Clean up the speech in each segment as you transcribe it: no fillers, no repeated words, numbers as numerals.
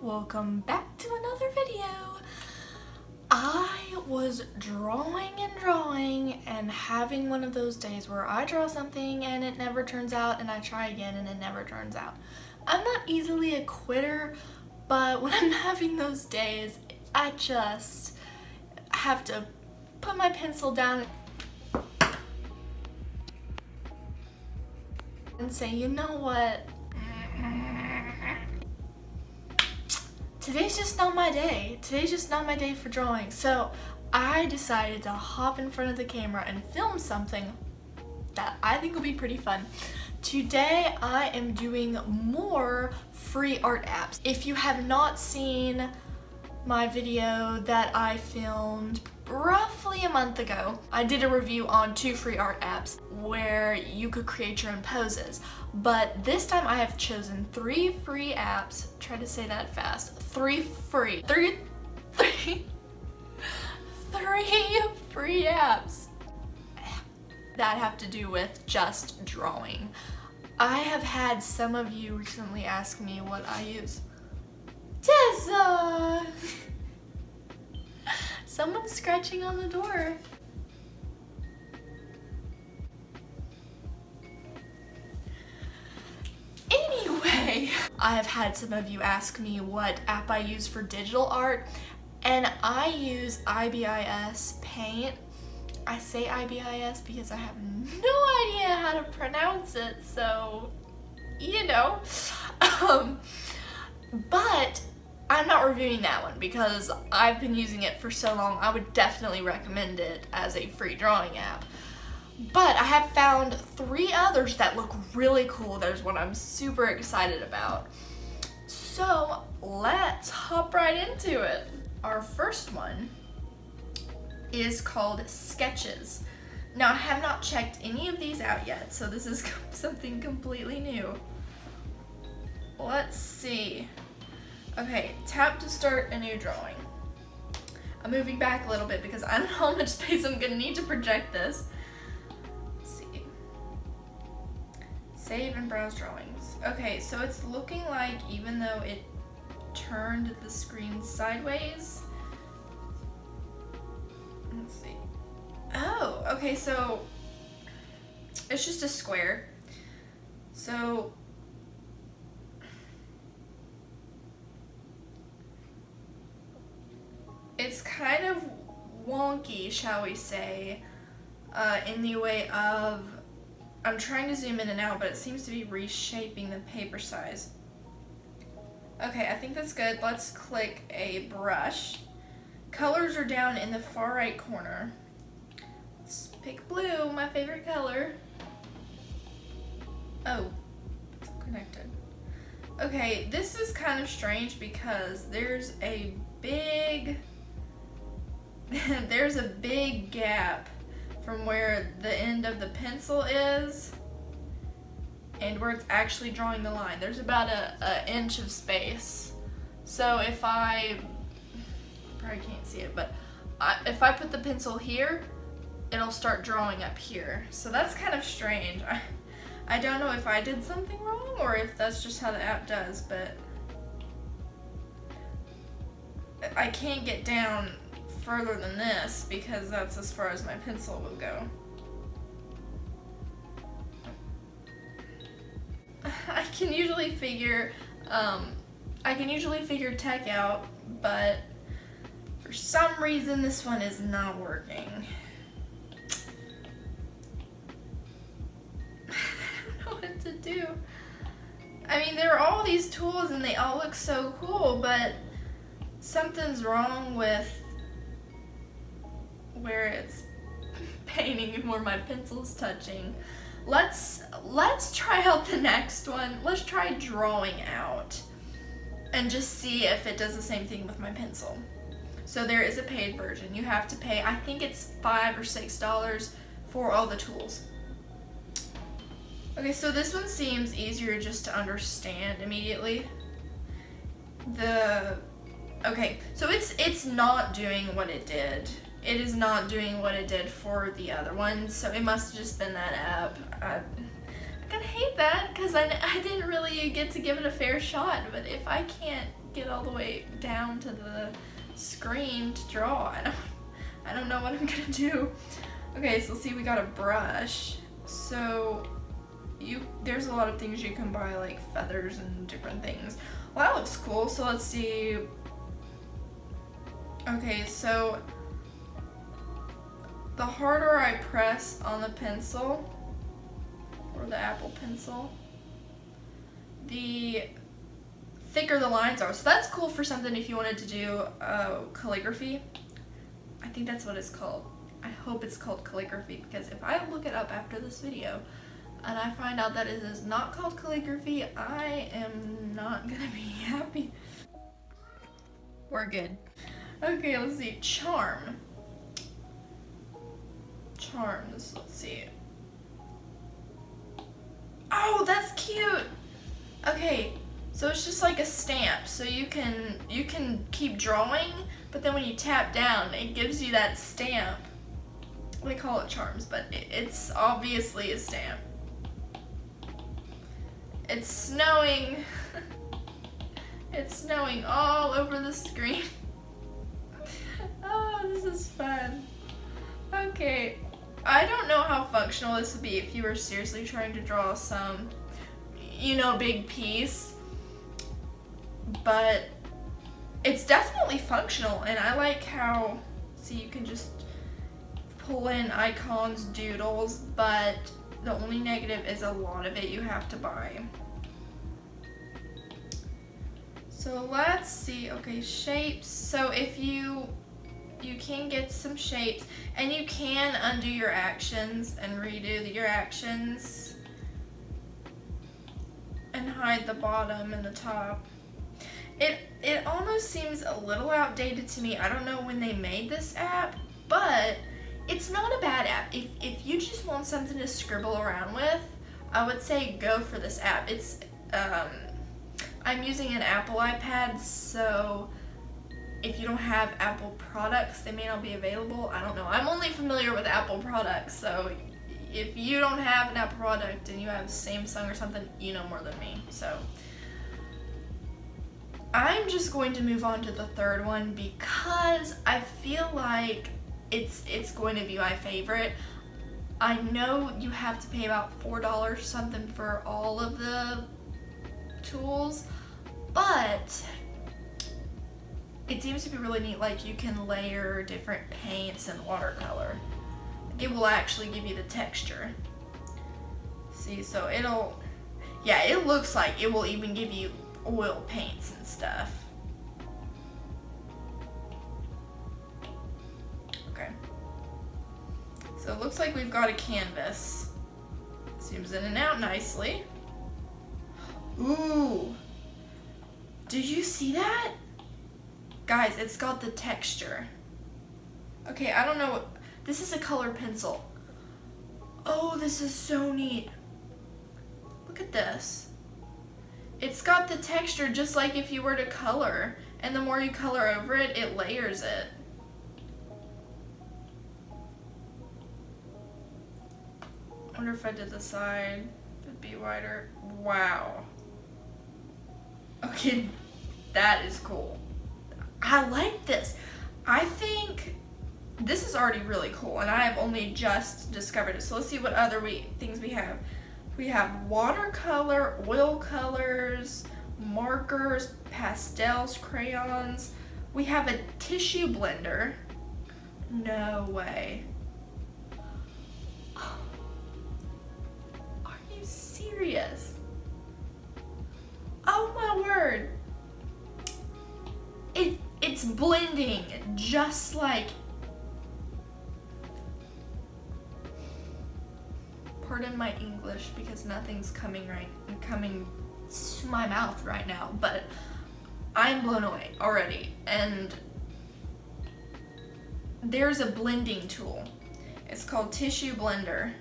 welcome back to another video. I was drawing and having one of those days where I draw something and it never turns out, and I try again and it never turns out. I'm not easily a quitter, but when I'm having those days, I just have to put my pencil down and say, you know what? Today's just not my day. Today's just not my day for drawing. So I decided to hop in front of the camera and film something that I think will be pretty fun. Today I am doing more free art apps. If you have not seen my video that I filmed roughly a month ago, I did a review on 2 free art apps where you could create your own poses. But this time I have chosen 3 free apps. Try to say that fast. 3 free apps that have to do with just drawing. I have had some of you recently ask me what I use. Tessa! Someone's scratching on the door. Anyway, I have had some of you ask me what app I use for digital art, and I use ibis Paint. I say ibis because I have no idea how to pronounce it, so you know. But I'm not reviewing that one because I've been using it for so long. I would definitely recommend it as a free drawing app. But I have found 3 others that look really cool. There's one I'm super excited about. So let's hop right into it. Our first one is called Sketches. Now I have not checked any of these out yet, so this is something completely new. Let's see. Okay, tap to start a new drawing. I'm moving back a little bit because I don't know how much space I'm gonna need to project this. Let's see. Save and browse drawings. Okay, so it's looking like even though it turned the screen sideways. Let's see. Oh, okay, so it's just a square. So it's kind of wonky, shall we say, in the way of, I'm trying to zoom in and out, but it seems to be reshaping the paper size. Okay, I think that's good. Let's click a brush. Colors are down in the far right corner. Let's pick blue, my favorite color. Oh, it's connected. Okay, this is kind of strange because there's a big gap from where the end of the pencil is and where it's actually drawing the line. There's about an inch of space. So if I probably can't see it, but if I put the pencil here, it'll start drawing up here. So that's kind of strange. I don't know if I did something wrong or if that's just how the app does, but I can't get down further than this because that's as far as my pencil will go. I can usually figure tech out, but for some reason this one is not working. I don't know what to do. I mean, there are all these tools and they all look so cool, but something's wrong with where it's painting and where my pencil's touching. Let's try out the next one. Let's try drawing out and just see if it does the same thing with my pencil. So there is a paid version. You have to pay, I think it's $5 or $6 for all the tools. Okay, so this one seems easier just to understand immediately. Okay, so it's not doing what it did. It is not doing what it did for the other one, so it must have just been that app. I gonna hate that because I didn't really get to give it a fair shot. But if I can't get all the way down to the screen to draw, I don't know what I'm gonna do. Okay, so see, we got a brush. So there's a lot of things you can buy, like feathers and different things. Well, that looks cool. So let's see. Okay, so the harder I press on the pencil, or the Apple Pencil, the thicker the lines are. So that's cool for something if you wanted to do calligraphy. I think that's what it's called. I hope it's called calligraphy, because if I look it up after this video and I find out that it is not called calligraphy, I am not gonna be happy. We're good. Okay, let's see. Charms, let's see. Oh, that's cute. Okay, so it's just like a stamp, so you can keep drawing, but then when you tap down, it gives you that stamp. They call it charms, but it's obviously a stamp. It's snowing. It's snowing all over the screen. Oh, this is fun. Okay, I don't know how functional this would be if you were seriously trying to draw some, big piece, but it's definitely functional, and I like how, see, you can just pull in icons, doodles, but the only negative is a lot of it you have to buy. So let's see. Okay, shapes. So if you can get some shapes, and you can undo your actions and redo your actions and hide the bottom and the top. It almost seems a little outdated to me. I don't know when they made this app, but it's not a bad app. If you just want something to scribble around with, I would say go for this app. It's I'm using an Apple iPad, so if you don't have Apple products, they may not be available. I don't know. I'm only familiar with Apple products, so if you don't have an Apple product and you have Samsung or something, you know more than me. So I'm just going to move on to the third one because I feel like it's going to be my favorite. I know you have to pay about $4 something for all of the tools, but it seems to be really neat. Like, you can layer different paints and watercolor. It will actually give you the texture. See, so it looks like it will even give you oil paints and stuff. Okay. So it looks like we've got a canvas. Zooms in and out nicely. Ooh. Did you see that? Guys, it's got the texture. Okay, I don't know what, this is a color pencil. Oh, this is so neat. Look at this. It's got the texture just like if you were to color, and the more you color over it, it layers it. I wonder if I did the side, it'd be wider. Wow. Okay, that is cool. I like this. I think this is already really cool, and I have only just discovered it. So let's see what other things we have. We have watercolor, oil colors, markers, pastels, crayons. We have a tissue blender. No way. Are you serious? Oh my word. It's blending just like, pardon my English because nothing's coming to my mouth right now, but I'm blown away already. And there's a blending tool. It's called Tissue Blender.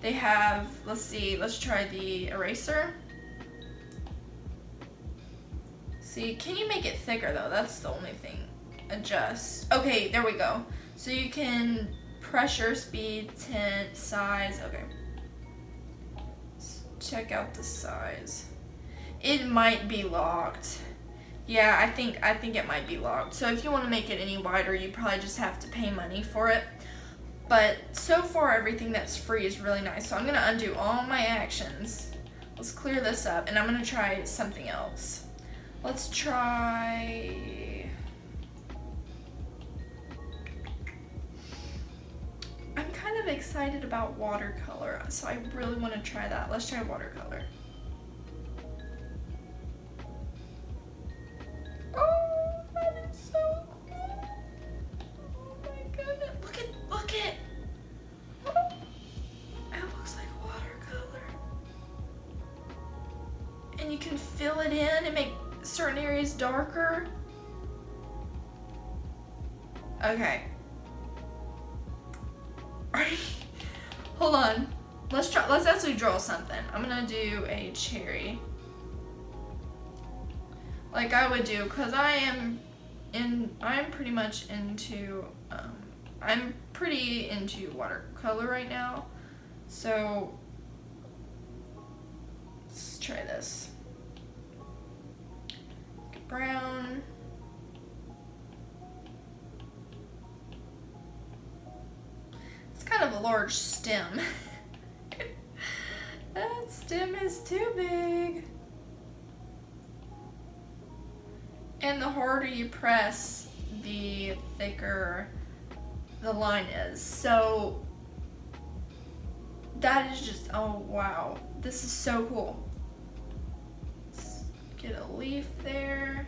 They have, let's try the eraser. See, can you make it thicker though? That's the only thing. Adjust. Okay, there we go. So you can pressure, speed, tint, size. Okay. check out the size. It might be locked. Yeah, I think it might be locked. So if you want to make it any wider, you probably just have to pay money for it. But so far, everything that's free is really nice. So I'm gonna undo all my actions. Let's clear this up, and I'm gonna try something else. Let's try... I'm kind of excited about watercolor, so I really want to try that. Let's try watercolor. Oh, that is so cool. Oh my goodness. Look at. Oh, it looks like watercolor. And you can fill it in and make certain areas darker. Okay. Hold on. Let's actually draw something. I'm gonna do a cherry. Like I would do, cause I'm pretty much into I'm pretty into watercolor right now. So let's try this. Brown. It's kind of a large stem. That stem is too big. And the harder you press, the thicker the line is. So that is just, oh wow, this is so cool. Let's get a leaf there.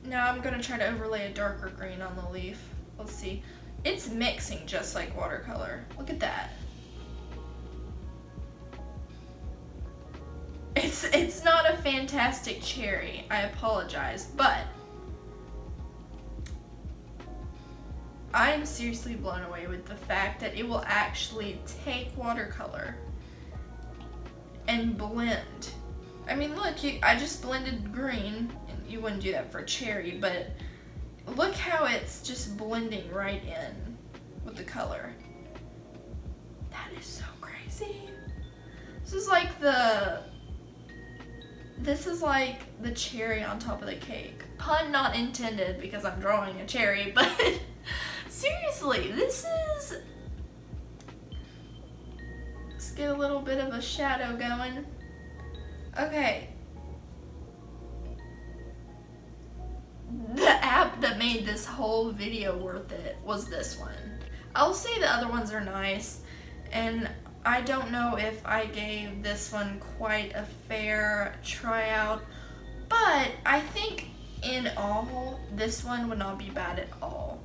Now I'm gonna try to overlay a darker green on the leaf. Let's see. It's mixing just like watercolor. Look at that. It's not a fantastic cherry, I apologize, but I am seriously blown away with the fact that it will actually take watercolor and blend. I mean, look, I just blended green, and you wouldn't do that for cherry, but look how it's just blending right in with the color. That is so crazy. This is like the cherry on top of the cake. Pun not intended because I'm drawing a cherry, but seriously, this is... Let's get a little bit of a shadow going. Okay. The app that made this whole video worth it was this one. I'll say the other ones are nice, and I don't know if I gave this one quite a fair tryout, but I think in all, this one would not be bad at all.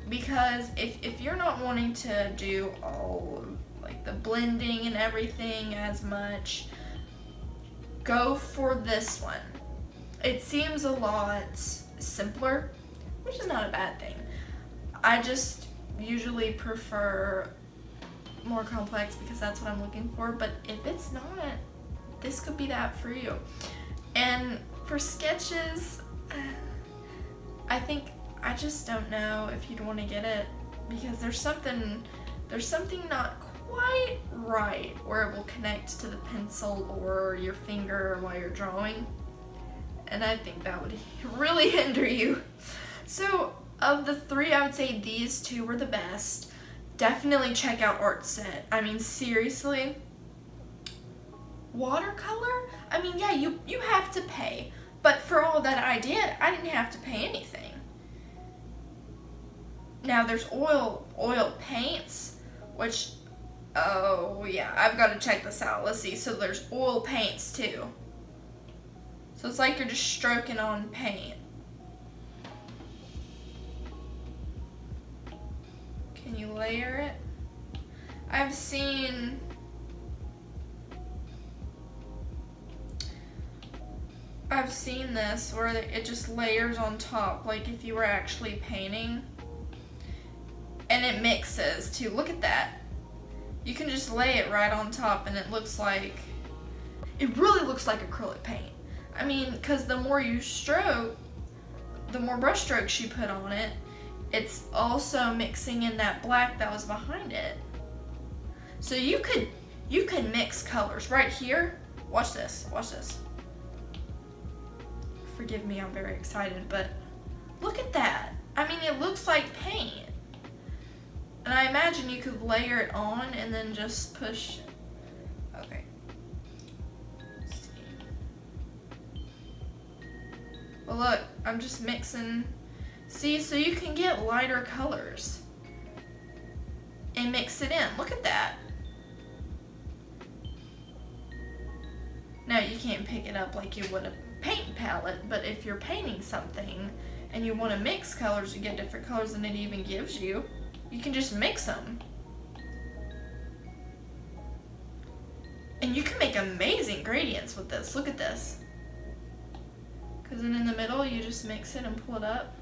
Because if you're not wanting to do all of like the blending and everything as much, go for this one. It seems a lot simpler, which is not a bad thing. I just usually prefer more complex because that's what I'm looking for, but if it's not, this could be the app for you. And for sketches, I just don't know if you'd want to get it because there's something not quite right where it will connect to the pencil or your finger while you're drawing, and I think that would really hinder you. So of the three, I would say these two were the best. Definitely check out Art Set. I mean, seriously, watercolor, I mean, yeah, you have to pay, but for all that I didn't have to pay anything. Now there's oil paints, which, oh yeah, I've got to check this out. Let's see. So there's oil paints too. So it's like you're just stroking on paint. Can you layer it? I've seen this where it just layers on top, like if you were actually painting. And it mixes too. Look at that. You can just lay it right on top and it really looks like acrylic paint. I mean, because the more you stroke, the more brush strokes you put on it, it's also mixing in that black that was behind it. So you could mix colors right here. Watch this, watch this. Forgive me, I'm very excited, but look at that. I mean, it looks like paint. And I imagine you could layer it on and then just push. Okay. Let's see. Well, look, I'm just mixing. See, so you can get lighter colors and mix it in. Look at that. Now, you can't pick it up like you would a paint palette, but if you're painting something and you want to mix colors and get different colors than it even gives you, you can just mix them. And you can make amazing gradients with this. Look at this. Because then in the middle, you just mix it and pull it up.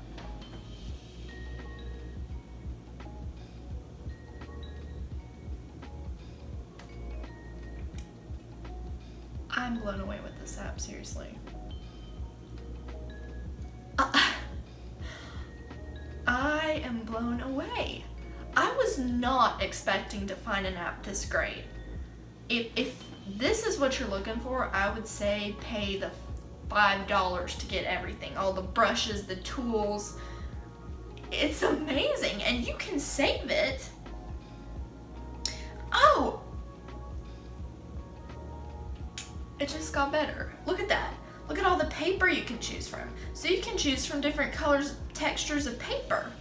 I'm blown away with this app, seriously. I am blown away. I was not expecting to find an app this great. If this is what you're looking for, I would say pay the $5 to get everything. All the brushes, the tools. It's amazing, and you can save it. Oh! It just got better. Look at that. Look at all the paper you can choose from. So you can choose from different colors, textures of paper.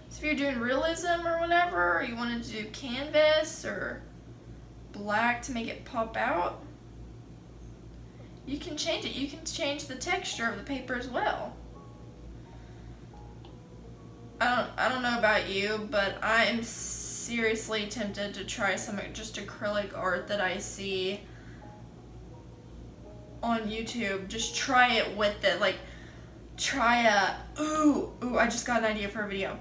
So if you're doing realism or whatever, or you wanted to do canvas or black to make it pop out, you can change it. You can change the texture of the paper as well. I don't know about you, but I am seriously tempted to try some just acrylic art that I see on YouTube. Just try it with it. Like, try ooh, I just got an idea for a video.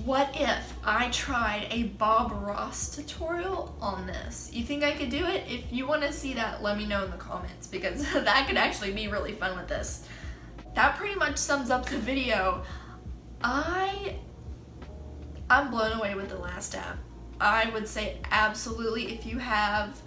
What if I tried a Bob Ross tutorial on this? You think I could do it? If you want to see that, let me know in the comments, because that could actually be really fun with this. That pretty much sums up the video. I'm blown away with the last app. I would say absolutely, if you have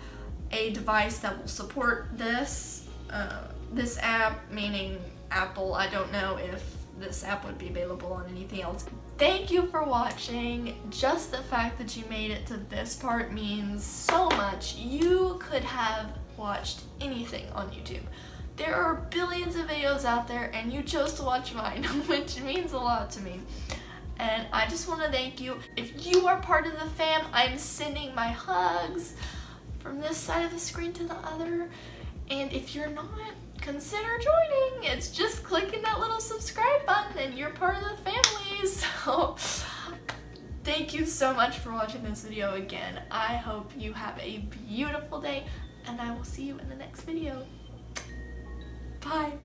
a device that will support this app, meaning Apple. I don't know if this app would be available on anything else. Thank you for watching. Just the fact that you made it to this part means so much. You could have watched anything on YouTube. There are billions of videos out there and you chose to watch mine, which means a lot to me. And I just want to thank you. If you are part of the fam, I'm sending my hugs from this side of the screen to the other. And if you're not, consider joining. It's just clicking that little subscribe button and you're part of the family. So thank you so much for watching this video again. I hope you have a beautiful day and I will see you in the next video. Bye.